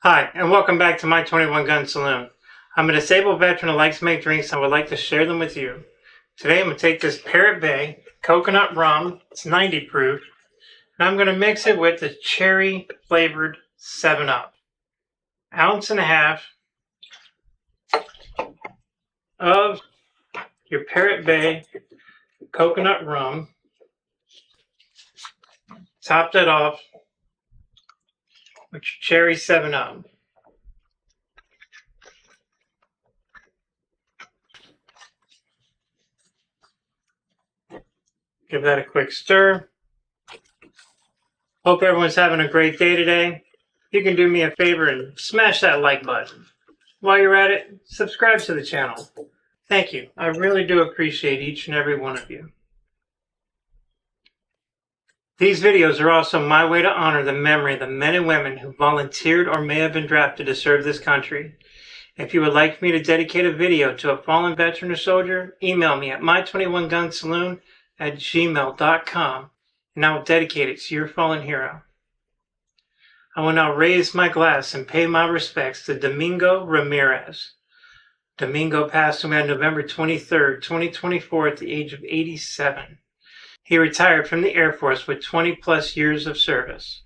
Hi, and welcome back to my 21 Gun Saloon. I'm a disabled veteran who likes to make drinks and would like to share them with you. Today I'm going to take this Parrot Bay coconut rum, it's 90 proof, and I'm going to mix it with the cherry flavored 7-Up. Ounce and a half of your Parrot Bay coconut rum. Top that off with your cherry 7-Up. Give that a quick stir. Hope everyone's having a great day today. You can do me a favor and smash that like button. While you're at it, subscribe to the channel. Thank you. I really do appreciate each and every one of you. These videos are also my way to honor the memory of the men and women who volunteered or may have been drafted to serve this country. If you would like me to dedicate a video to a fallen veteran or soldier, email me at my21gunsaloon@gmail.com and I will dedicate it to your fallen hero. I will now raise my glass and pay my respects to Domingo Ramirez. Domingo passed away on November 23rd, 2024 at the age of 87. He retired from the Air Force with 20 plus years of service.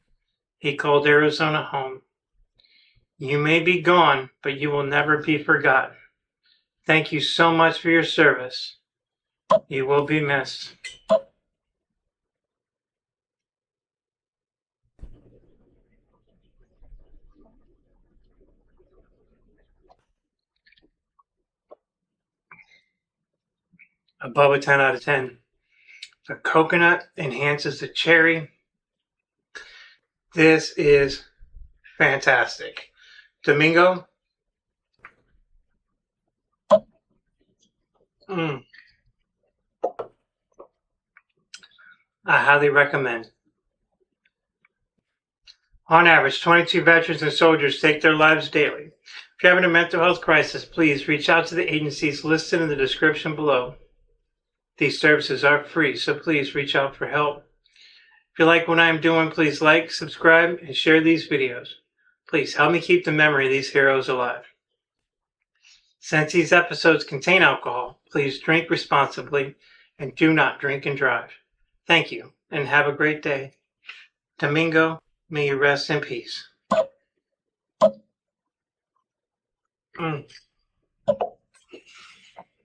He called Arizona home. You may be gone, but you will never be forgotten. Thank you so much for your service. You will be missed. Above a 10 out of 10. The coconut enhances the cherry. This is fantastic. Domingo. I highly recommend. On average, 22 veterans and soldiers take their lives daily. If you're having a mental health crisis, please reach out to the agencies listed in the description below. These services are free, so please reach out for help. If you like what I am doing, please like, subscribe, and share these videos. Please help me keep the memory of these heroes alive. Since these episodes contain alcohol, please drink responsibly and do not drink and drive. Thank you, and have a great day. Domingo, may you rest in peace.